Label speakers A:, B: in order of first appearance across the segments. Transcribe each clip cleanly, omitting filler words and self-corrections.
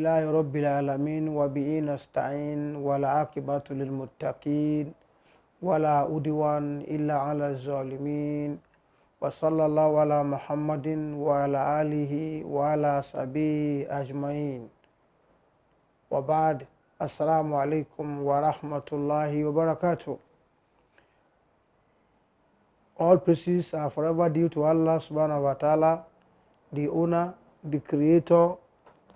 A: لله رب العالمين وبه نستعين ولا عاقبة للمتقين ولا عدوان إلا على الظالمين وصلى الله على محمد وعلى آله وعلى صحبه أجمعين وبعد. Assalamu alaikum wa rahmatullahi wa barakatuh. All praises are forever due to Allah subhanahu wa ta'ala, the owner, the creator,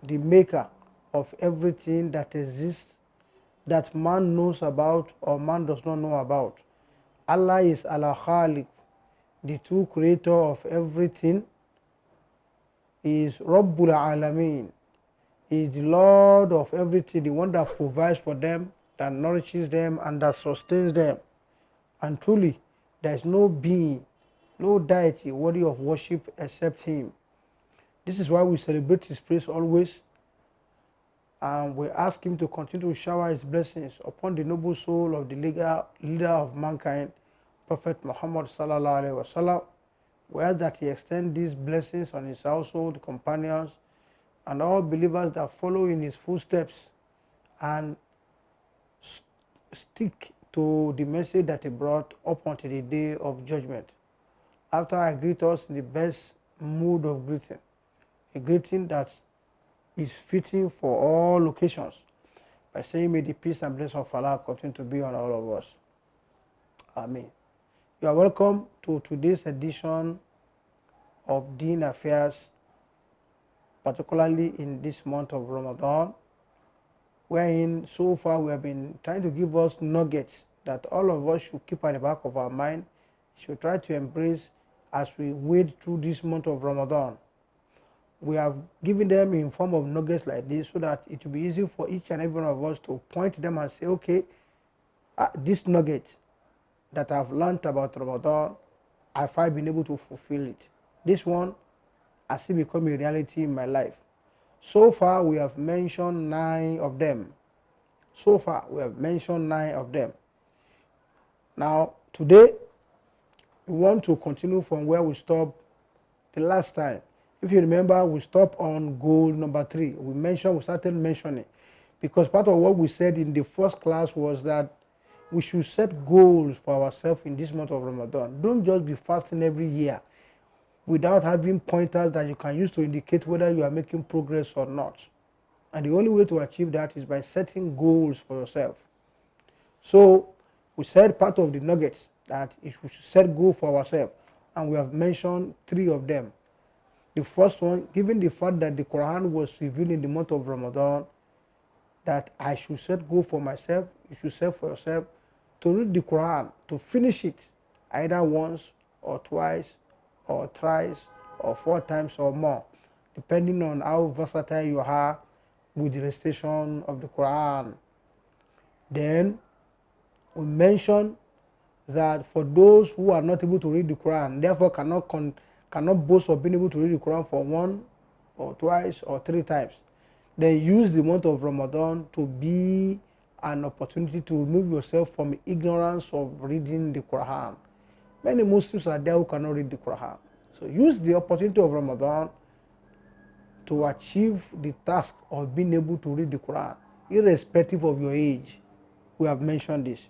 A: the maker of everything that exists, that man knows about or man does not know about. Allah is Al-Khaliq, the true creator of everything. He is Rabbul Alameen. He is the Lord of everything, the one that provides for them, that nourishes them, and that sustains them. And truly, there is no being, no deity worthy of worship except Him. This is why we celebrate His praise always, and we ask Him to continue to shower His blessings upon the noble soul of the leader of mankind, Prophet Muhammad sallallahu alaihi wasallam. We ask that He extend these blessings on His household, companions, and all believers that follow in His footsteps and stick to the message that He brought up until the day of judgment. After I greet us in the best mood of greeting, a greeting that is fitting for all occasions, by saying, may the peace and blessing of Allah continue to be on all of us. Amen. You are welcome to today's edition of Deen Affairs, particularly in this month of Ramadan, wherein so far we have been trying to give us nuggets that all of us should keep at the back of our mind, should try to embrace as we wade through this month of Ramadan. We have given them in form of nuggets like this so that it will be easy for each and every one of us to point to them and say, okay, this nugget that I've learned about Ramadan, have I been able to fulfill it? This one has it become a reality in my life? So far, we have mentioned 9 of them. So far, we have mentioned 9 of them. Now, today, we want to continue from where we stopped the last time. If you remember, we stopped on goal number 3. We started mentioning, because part of what we said in the first class was that we should set goals for ourselves in this month of Ramadan. Don't just be fasting every year without having pointers that you can use to indicate whether you are making progress or not. And the only way to achieve that is by setting goals for yourself. So we said part of the nuggets that we should set goals for ourselves, and we have mentioned 3 of them. The first one, given the fact that the Quran was revealed in the month of Ramadan, that I should set goal for myself, you should set for yourself to read the Quran, to finish it either once or twice or thrice or 4 times or more, depending on how versatile you are with the recitation of the Quran. Then we mentioned that for those who are not able to read the Quran, therefore cannot boast of being able to read the Quran for 1 or twice or 3 times, then use the month of Ramadan to be an opportunity to remove yourself from ignorance of reading the Quran. Many Muslims are there who cannot read the Quran. So use the opportunity of Ramadan to achieve the task of being able to read the Quran, irrespective of your age. We have mentioned this.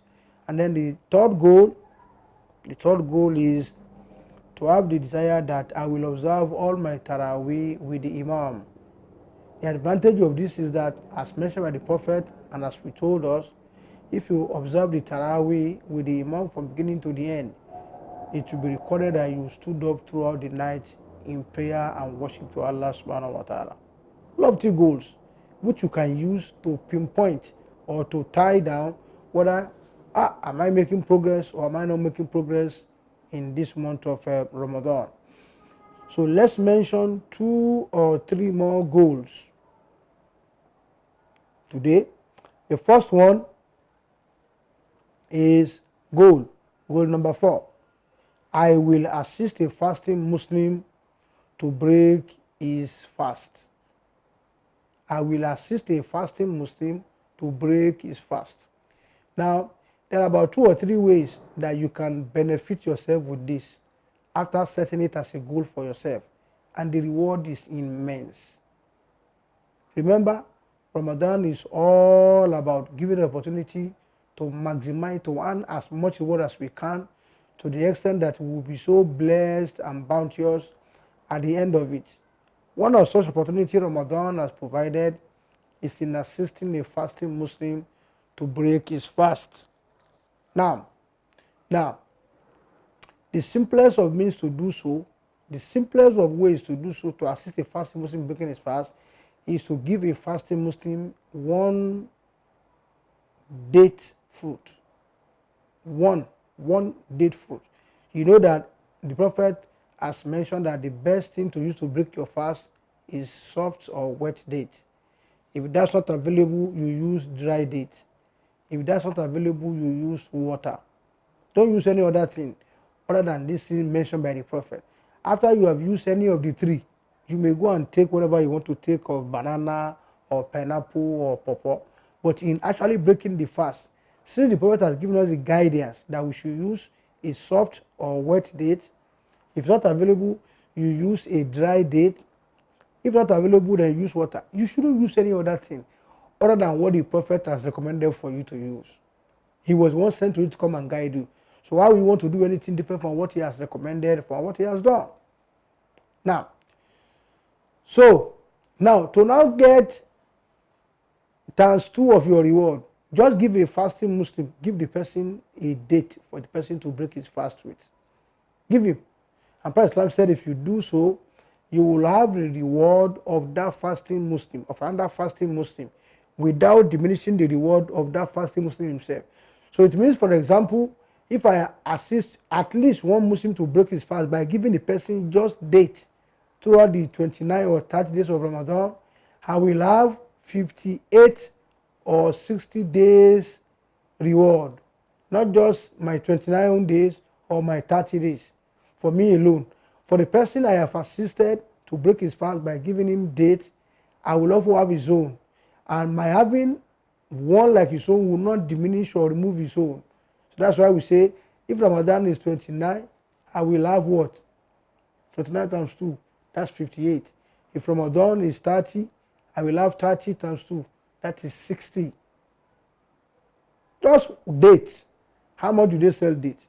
A: And then the third goal is to have the desire that I will observe all my Taraweeh with the Imam. The advantage of this is that, as mentioned by the Prophet and as we told us, if you observe the Taraweeh with the Imam from beginning to the end, it will be recorded that you stood up throughout the night in prayer and worship to Allah subhanahu wa ta'ala. Lofty goals which you can use to pinpoint or to tie down whether am I making progress or am I not making progress in this month of Ramadan. So let's mention 2 or 3 more goals today. The first one is goal number 4. I will assist a fasting Muslim to break his fast. I will assist a fasting Muslim to break his fast. Now, there are about 2 or 3 ways that you can benefit yourself with this after setting it as a goal for yourself, and the reward is immense. Remember, Ramadan is all about giving the opportunity to maximize, to earn as much reward as we can, to the extent that we will be so blessed and bounteous at the end of it. One of such opportunity Ramadan has provided is in assisting a fasting Muslim to break his fast. Now, the simplest of means to do so, the simplest of ways to do so to assist a fasting Muslim breaking his fast is to give a fasting Muslim one date fruit. One date fruit. You know that the Prophet has mentioned that the best thing to use to break your fast is soft or wet date. If that's not available, you use dry date. If that's not available, you use water. Don't use any other thing other than this thing mentioned by the Prophet. After you have used any of the three, you may go and take whatever you want to take of banana or pineapple or pawpaw. But in actually breaking the fast, since the Prophet has given us the guidance that we should use a soft or wet date, if not available, you use a dry date. If not available, then use water. You shouldn't use any other thing other than what the Prophet has recommended for you to use. He was once sent to you to come and guide you. So why we want to do anything different from what he has recommended, from what he has done? Now, to now get ×2 of your reward, just give a fasting Muslim, give the person a date for the person to break his fast with. Give him. And Prophet Islam said if you do so, you will have the reward of that fasting Muslim, of another fasting Muslim, without diminishing the reward of that fasting Muslim himself. So it means, for example, if I assist at least one Muslim to break his fast by giving the person just date throughout the 29 or 30 days of Ramadan, I will have 58 or 60 days reward, not just my 29 days or my 30 days for me alone. For the person I have assisted to break his fast by giving him date, I will also have his own. And my having one like his own will not diminish or remove his own. So that's why we say if Ramadan is 29, I will have what? 29 times 2, that's 58. If Ramadan is 30, I will have 30 times 2, that is 60. Just date. How much do they sell date?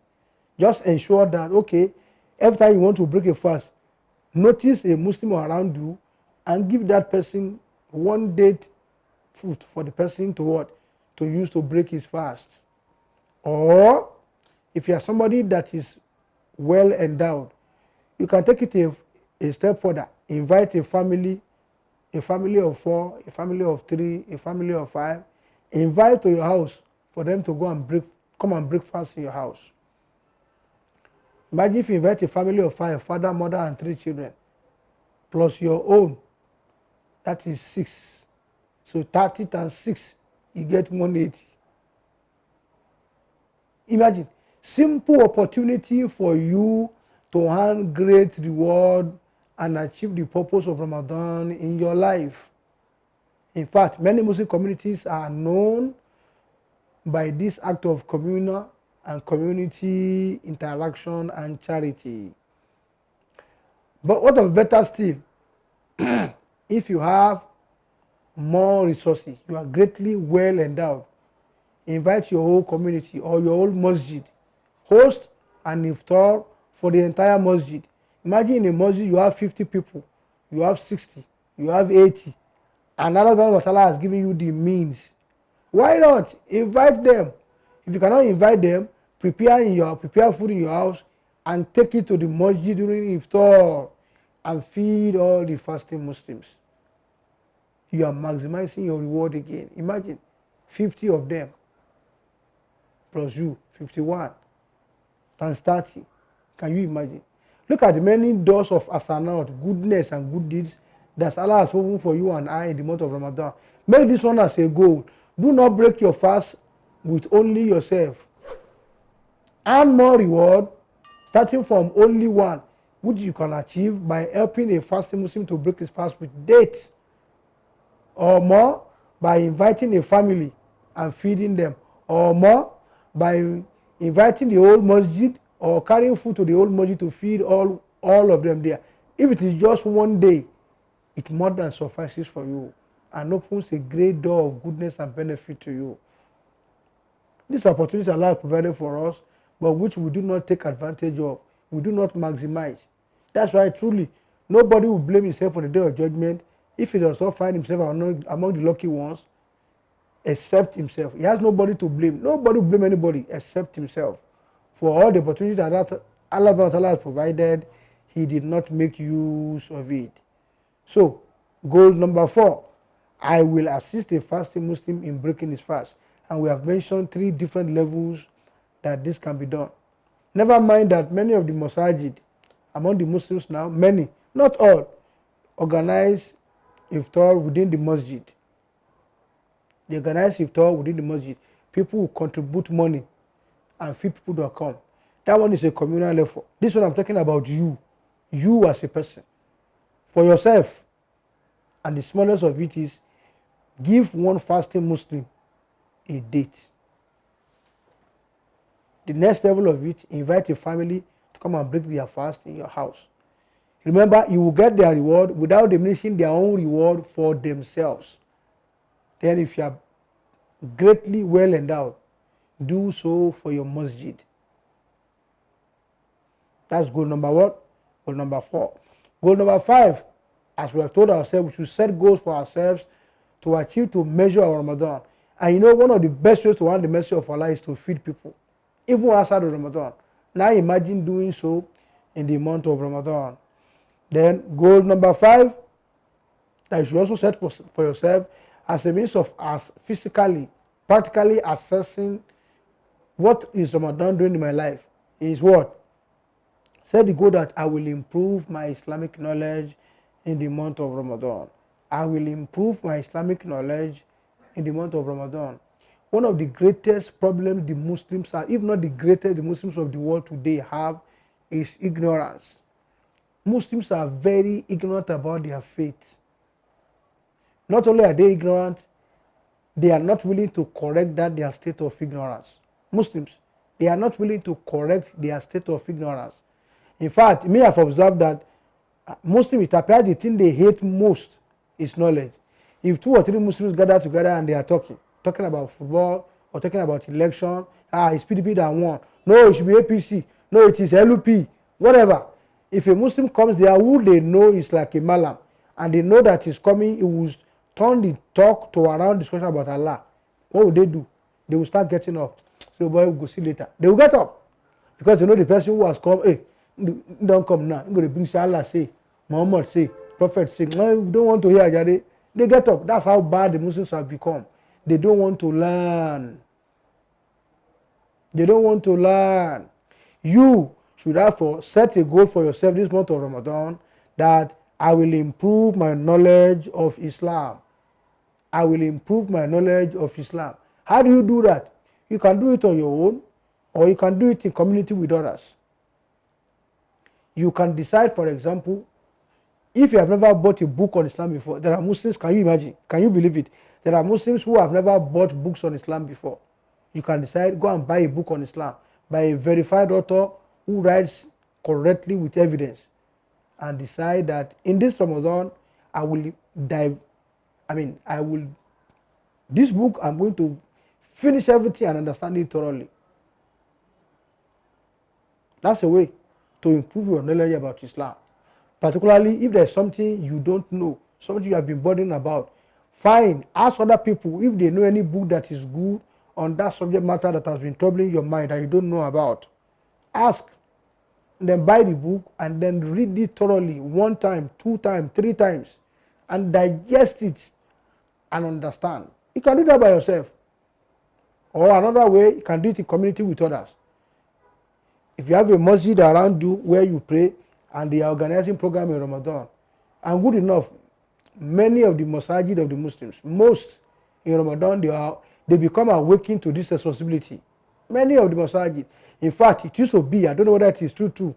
A: Just ensure that, okay, every time you want to break a fast, notice a Muslim around you and give that person one date fruit for the person to what? To use to break his fast. Or if you are somebody that is well endowed, you can take it a step further. Invite a family of 4, a family of 3, a family of 5. Invite to your house for them to come and break fast in your house. Imagine if you invite a family of 5, father, mother, and 3 children, plus your own, that is 6. So 30 times 6, you get 180. Imagine, simple opportunity for you to earn great reward and achieve the purpose of Ramadan in your life. In fact, many Muslim communities are known by this act of communal and community interaction and charity. But what of better still, if you have more resources, you are greatly well endowed, invite your whole community or your whole masjid, host an iftar for the entire masjid. Imagine in a masjid you have 50 people, you have 60, you have 80, and Allah has given you the means. Why not invite them? If you cannot invite them, prepare food in your house and take it to the masjid during iftar and feed all the fasting Muslims. You are maximizing your reward again. Imagine 50 of them plus you, 51 times 30. Can you imagine? Look at the many doors of asanat, goodness and good deeds that Allah has opened for you and I in the month of Ramadan. Make this one as a goal. Do not break your fast with only yourself. Earn more reward starting from only one, which you can achieve by helping a fasting Muslim to break his fast with date, or more by inviting a family and feeding them, or more by inviting the whole masjid or carrying food to the whole masjid to feed all of them there. If it is just one day, it more than suffices for you. and opens a great door of goodness and benefit to you. These opportunities Allah has provided for us, but which we do not take advantage of, we do not maximize. That's why truly nobody will blame himself on the day of judgment if he does not find himself among the lucky ones except himself. He has nobody to blame. Nobody will blame anybody except himself. For all the opportunities that Allah has provided, he did not make use of it. So, goal number 4, I will assist a fasting Muslim in breaking his fast. And we have mentioned 3 different levels that this can be done. Never mind that many of the masajid among the Muslims now, many, not all, organize iftar within the masjid. They organize iftar within the masjid. People will contribute money and few people to come. That one is a communal effort. This one I'm talking about you as a person. For yourself, and the smallest of it is, give one fasting Muslim a date. The next level of it, invite a family to come and break their fast in your house. Remember, you will get their reward without diminishing their own reward for themselves. Then if you are greatly well endowed, do so for your masjid. That's goal number 1. Goal number 4. Goal number 5, as we have told ourselves, we should set goals for ourselves to achieve, to measure our Ramadan. And you know, one of the best ways to earn the mercy of Allah is to feed people, even outside of Ramadan. Now imagine doing so in the month of Ramadan. Then goal number 5, that you should also set for yourself as a means of physically, practically assessing what is Ramadan doing in my life, is what? Set the goal that I will improve my Islamic knowledge in the month of Ramadan. I will improve my Islamic knowledge in the month of Ramadan. One of the greatest problems the Muslims have, if not the greatest, the Muslims of the world today have, is ignorance. Muslims are very ignorant about their faith. Not only are they ignorant, they are not willing to correct their state of ignorance. Muslims, they are not willing to correct their state of ignorance. In fact, me, I've observed that Muslims, it appears the thing they hate most is knowledge. If 2 or 3 Muslims gather together and they are talking about football or talking about election, it's PDP that won. No, it should be APC. No, it is LUP. Whatever. If a Muslim comes there, who they know is like a malam, and they know that he's coming, it will turn the talk to around discussion about Allah. What will they do? They will start getting up. So, boy, we'll go see later. They will get up because they know the person who has come, hey, don't come now. I'm going to bring Allah say, Muhammad say, Prophet say. No, we don't want to hear Ajade. They get up. That's how bad the Muslims have become. They don't want to learn. They don't want to learn. You should therefore set a goal for yourself this month of Ramadan that I will improve my knowledge of Islam. I will improve my knowledge of Islam. How do you do that? You can do it on your own, or you can do it in community with others. You can decide, for example, if you have never bought a book on Islam before, there are Muslims, can you imagine? Can you believe it? There are Muslims who have never bought books on Islam before. You can decide, go and buy a book on Islam by a verified author who writes correctly with evidence, and decide that in this Ramadan, this book, I'm going to finish everything and understand it thoroughly. That's a way to improve your knowledge about Islam. Particularly if there's something you don't know, something you have been bothering about. Fine, ask other people if they know any book that is good on that subject matter that has been troubling your mind that you don't know about. Ask, then buy the book and then read it thoroughly 1 time, 2 times, 3 times, and digest it and understand. You can do that by yourself. Or another way, you can do it in community with others. If you have a masjid around you where you pray and they are organizing program in Ramadan, and good enough, many of the masajid of the Muslims, most in Ramadan, they become awakened to this responsibility. Many of the masajid. In fact, it used to be, I don't know whether it is true too,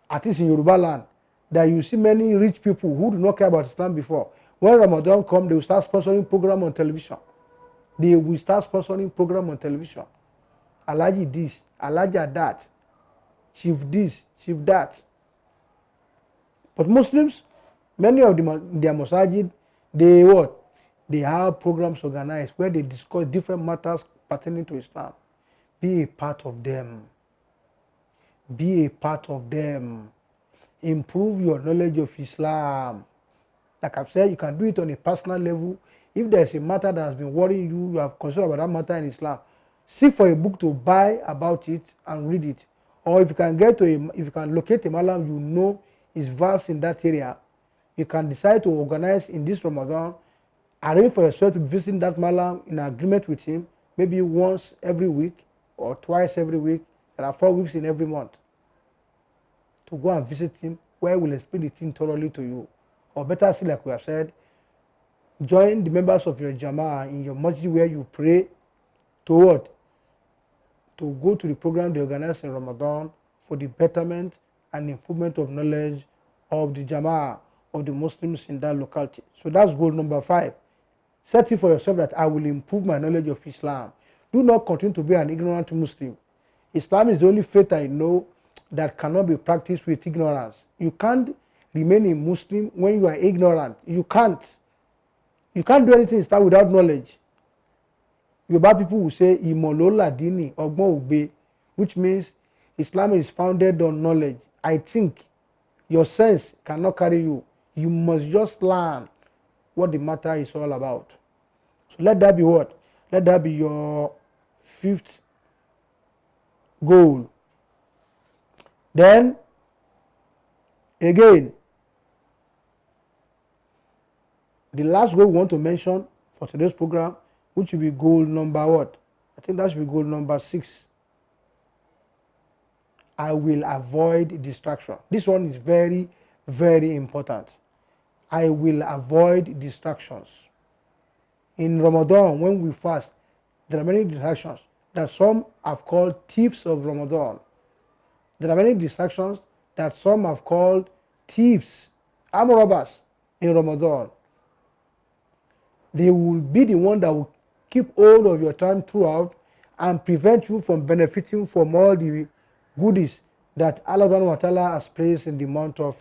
A: at least in Yoruba land, that you see many rich people who do not care about Islam before. When Ramadan comes, they will start sponsoring program on television. They will start sponsoring program on television. Alaji this, Alaja that, chief this, chief that. But Muslims, many of their masajid, they what? They have programs organized where they discuss different matters pertaining to Islam. Be a part of them. Be a part of them. Improve your knowledge of Islam. Like I've said, you can do it on a personal level. If there's a matter that has been worrying you, you have concerned about that matter in Islam, seek for a book to buy about it and read it. Or if you can if you can locate a malam you know is versed in that area, you can decide to organize in this Ramadan, arrange for yourself to visit that malam in agreement with him, maybe once every week or twice every week. There are 4 weeks in every month. To go and visit him, where he will explain the thing thoroughly to you. Or better still, like we have said, join the members of your Jama'ah in your masjid where you pray to what? To go to the program they organize in Ramadan for the betterment and improvement of knowledge of the Jama'ah, of the Muslims in that locality. So that's goal number 5. Set it for yourself that I will improve my knowledge of Islam. Do not continue to be an ignorant Muslim. Islam is the only faith I know that cannot be practiced with ignorance. You can't remain a Muslim when you are ignorant. You can't. You can't do anything in Islam without knowledge. Yoruba people will say, Imolola dini ogbon ogbe, which means Islam is founded on knowledge. I think your sense cannot carry you. You must just learn what the matter is all about. So let that be what? Let that be your 5th goal. Then, again, the last goal we want to mention for today's program, which will be goal number what? I think that should be goal number 6. I will avoid distraction. This one is very, very important. I will avoid distractions. In Ramadan, when we fast, there are many distractions that some have called thieves of Ramadan. There are many distractions that some have called thieves, armed robbers in Ramadan. They will be the one that will keep hold of your time throughout and prevent you from benefiting from all the goodies that Allah subhanahu wa ta'ala has placed in the month of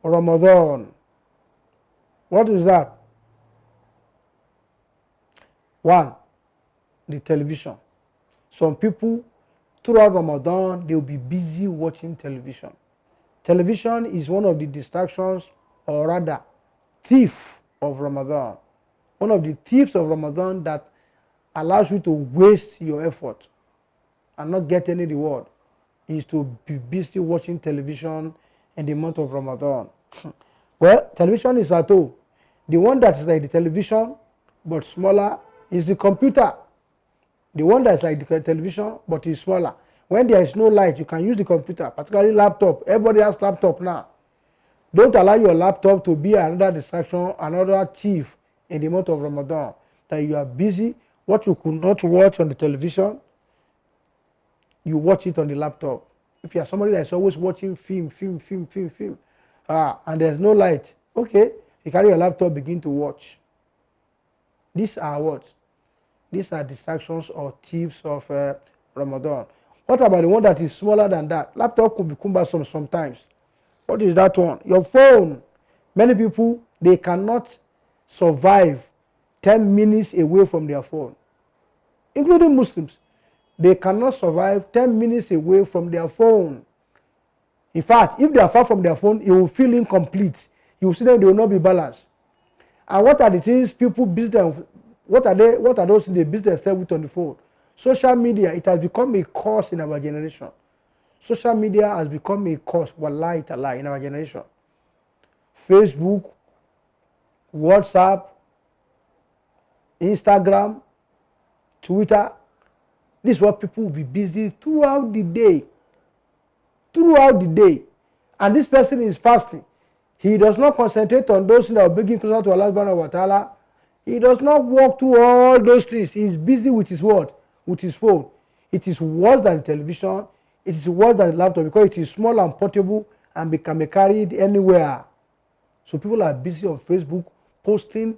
A: Ramadan. What is that? 1, the television. Some people throughout Ramadan, they will be busy watching television. Television is one of the distractions, or rather, thief of Ramadan. One of the thieves of Ramadan that allows you to waste your effort and not get any reward is to be busy watching television in the month of Ramadan. Well, television is at all. The one that is like the television but smaller is the computer. The one that's like the television but is smaller. When there is no light, you can use the computer, particularly laptop. Everybody has laptop now. Don't allow your laptop to be another distraction, another thief in the month of Ramadan. That you are busy, what you could not watch on the television, you watch it on the laptop. If you are somebody that is always watching film, and there's no light, okay, you carry your laptop, begin to watch. These are what? These are distractions or thieves of Ramadan. What about the one that is smaller than that? Laptop could be cumbersome sometimes. What is that one? Your phone. Many people, they cannot survive 10 minutes away from their phone, including Muslims. They cannot survive 10 minutes away from their phone. In fact, if they are far from their phone, it will feel incomplete. You will see them, they will not be balanced. And what are the things people business? What are those things they business themselves with on the phone? Social media, it has become a curse in our generation. Social media has become a curse, wallahi ta'ala, in our generation. Facebook, WhatsApp, Instagram, Twitter. This is what people will be busy throughout the day. Throughout the day. And this person is fasting. He does not concentrate on those things that are bringing closer to Allah subhanahu wa ta'ala. He does not walk through all those things. He is busy with his what? With his phone. It is worse than television. It is worse than laptop because it is small and portable and can be carried anywhere. So people are busy on Facebook posting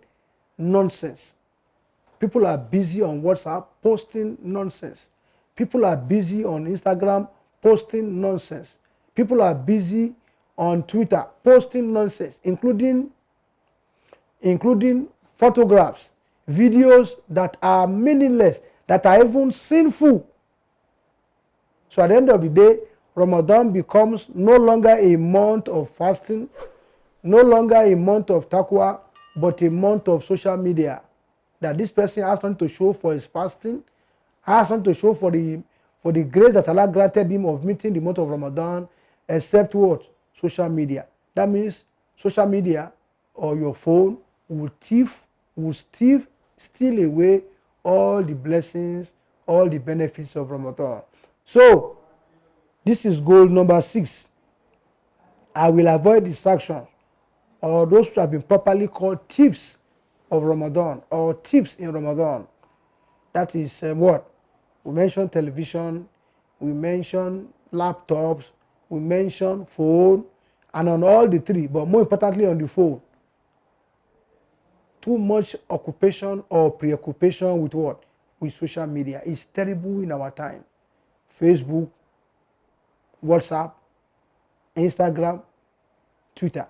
A: nonsense. People are busy on WhatsApp posting nonsense. People are busy on Instagram posting nonsense. People are busy on Twitter posting nonsense, including photographs, videos that are meaningless, that are even sinful. So at the end of the day, Ramadan becomes no longer a month of fasting, no longer a month of taqwa, but a month of social media. That this person has something to show for his fasting, has something to show for the grace that Allah granted him of meeting the month of Ramadan, except what? Social media. That means social media or your phone will steal away all the blessings, all the benefits of Ramadan. So this is goal number 6. I will avoid distractions, or those who have been properly called thieves of Ramadan or thieves in Ramadan. That is what? We mentioned television, we mentioned laptops, we mentioned phone, and on all the three, but more importantly on the phone. Too much occupation or preoccupation with what? With social media is terrible in our time. Facebook, WhatsApp, Instagram, Twitter.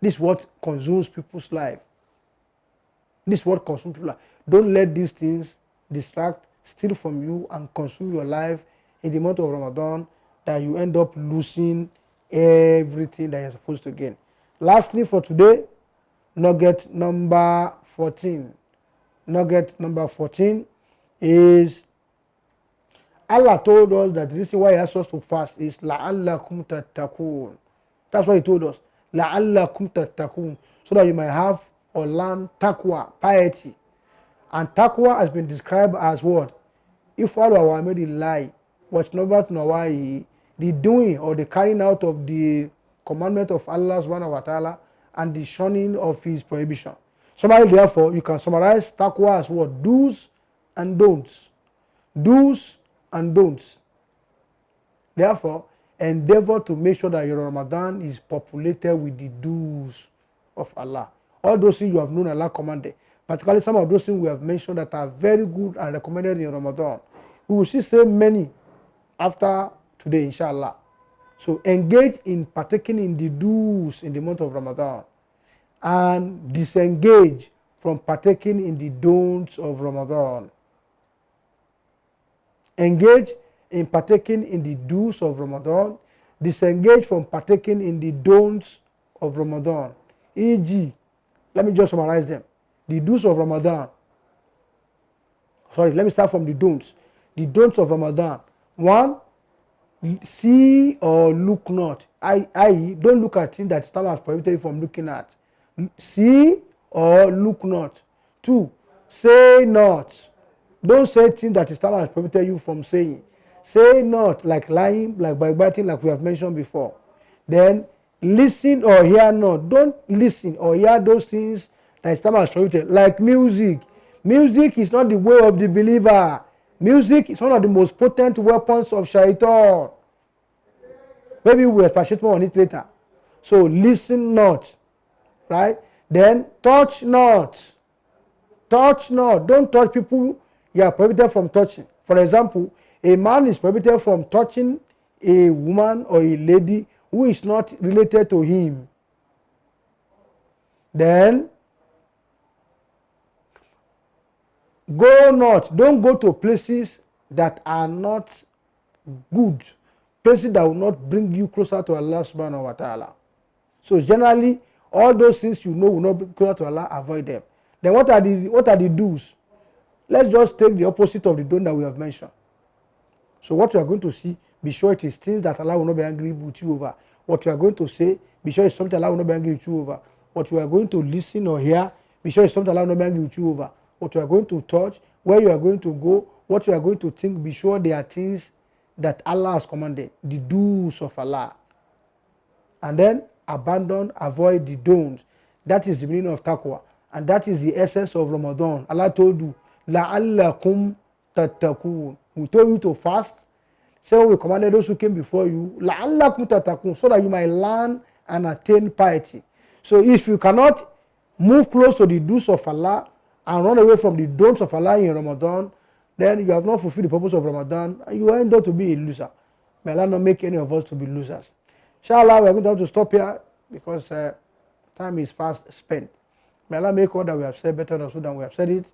A: This is what consumes people's life. This is what consumes people's life. Don't let these things distract, steal from you, and consume your life in the month of Ramadan, that you end up losing everything that you're supposed to gain. Lastly, for today, nugget number 14. Nugget number 14 is Allah told us that the reason why He asked us to fast is لَعَلَّكُمْ تَتَّقُونَ. That's what He told us. لَعَلَّكُمْ تَتَّقُونَ. So that you might have or learn taqwa, piety. And taqwa has been described as what? If all our made lie, what's not nawahi, the doing or the carrying out of the commandment of Allah subhanahu wa ta'ala and the shunning of His prohibition. Somebody, therefore, you can summarize taqwa as what? Do's and don'ts. Do's and don'ts. Therefore, endeavor to make sure that your Ramadan is populated with the do's of Allah. All those things you have known Allah commanded, particularly some of those things we have mentioned that are very good and recommended in Ramadan. We will see so many after today, inshallah. So engage in partaking in the do's in the month of Ramadan and disengage from partaking in the don'ts of Ramadan. Engage in partaking in the do's of Ramadan, disengage from partaking in the don'ts of Ramadan. E.g., let me just summarize them. The do's of Ramadan. Sorry, let me start from the don'ts. The don'ts of Ramadan. 1, see or look not. I.e., don't look at things that Islam has prohibited you from looking at. See or look not. 2, say not. Don't say things that Islam has prohibited you from saying. Say not, like lying, like backbiting, like we have mentioned before. Then listen or hear not. Don't listen or hear those things that Islam has prohibited, like music. Music is not the way of the believer. Music is one of the most potent weapons of shaitan. Maybe we'll expatiate more on it later. So listen not, right? Then touch not. Touch not. Don't touch people you are prohibited from touching. For example, a man is prohibited from touching a woman or a lady who is not related to him. Then don't go to places that are not good, places that will not bring you closer to Allah subhanahu wa ta'ala. So generally, all those things you know will not bring closer to Allah, avoid them. Then what are the do's? Let's just take the opposite of the don't that we have mentioned. So what you are going to see, be sure it is things that Allah will not be angry with you over. What you are going to say, be sure it's something Allah will not be angry with you over. What you are going to listen or hear, be sure it's something Allah will not be angry with you over. What you are going to touch, where you are going to go, what you are going to think, be sure they are things that Allah has commanded, the do's of Allah. And then avoid the don'ts. That is the meaning of taqwa. And that is the essence of Ramadan. Allah told you, لَعَلَّكُمْ تَتَّقُونَ. We told you to fast. So we commanded those who came before you, لَعَلَّكُمْ تَتَّقُونَ, so that you might learn and attain piety. So if you cannot move close to the do's of Allah and run away from the don'ts of Allah in Ramadan, then you have not fulfilled the purpose of Ramadan and you end up to be a loser. May Allah not make any of us to be losers. Inshallah, we are going to have to stop here because time is fast spent. May Allah make all that we have said better than we have said it.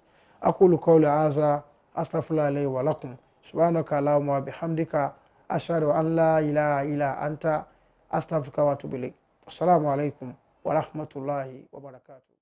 A: أقول قولي هذا أستغفر الله لي ولكم سبحانك اللهم وبحمدك أشهد أن لا إله إلا أنت أستغفرك وأتوب إليك. السلام عليكم ورحمة الله وبركاته.